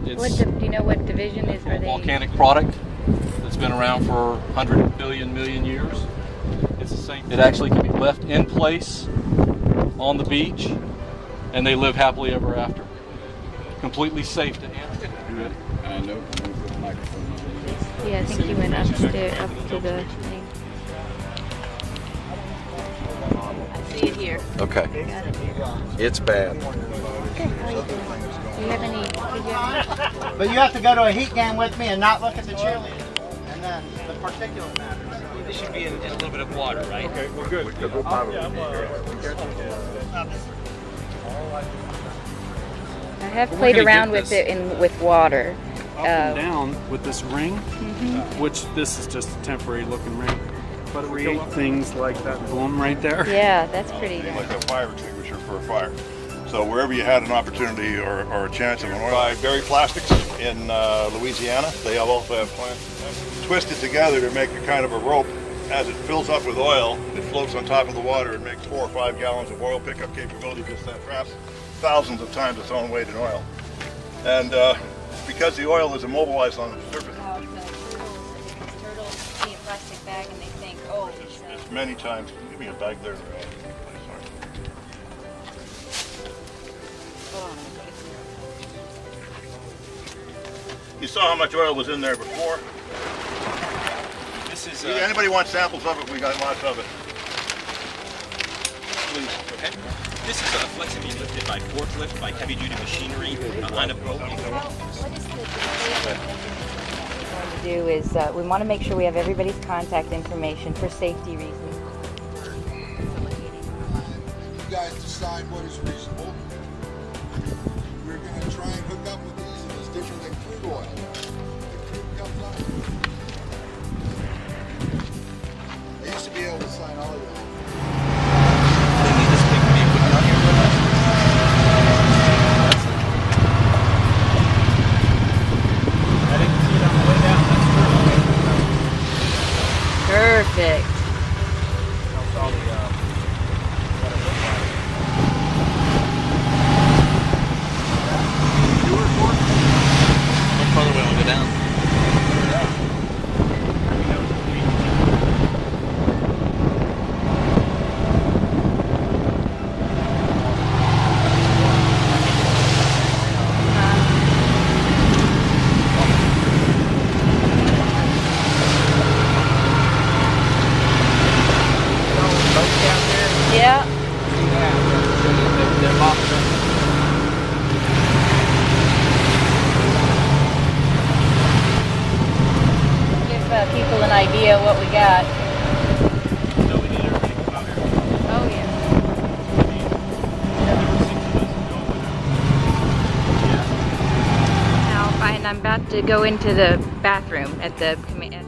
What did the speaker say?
Do you know what division is where a volcanic product that's been around for 100 billion million years. It's the same. It actually can be left in place on the beach, and they live happily ever after. Completely safe to handle. I know. Yeah, I think he went upstairs, up to the thing. I see it here. Okay. Got it. It's bad. Okay, how you doing? Do you have any? But you have to go to a heat game with me and not look at the cheerleaders. And then the particulate matters. This should be in a little bit of water, right? Okay, we're good. I have played around with it with water. Up and down with this ring, which this is just a temporary looking ring, but create things like that bloom right there. Yeah, that's pretty Like nice. a fire extinguisher for a fire. So wherever you had an opportunity or a chance of an oil. By Berry Plastics in Louisiana, they also have plants twisted together to make a kind of a rope. As it fills up with oil, it floats on top of the water and makes 4 or 5 gallons of oil pickup capability. Just that traps thousands of times its own weight in oil. And because the oil is immobilized on the surface, Turtles see a plastic bag and they think, oh, it's many times. Give me a bag there. You saw how much oil was in there before. This is If anybody wants samples of it, we got lots of it. Please. okay. This is a flexibly lifted by forklift by heavy-duty machinery on a boat. what is the do is we want to make sure we have everybody's contact information for safety reasons. You guys decide what is reasonable. We're going to try and hook up with these, and it's different than crude oil. The crude comes up. I used to be able to sign all of that. They need this thing to be put on here with us. I didn't see it on the way down. Perfect. That's all the what it looks like. How far will we go down? Yeah. Give people an idea what we got. Oh yeah. Now, and I'm about to go into the bathroom at the command.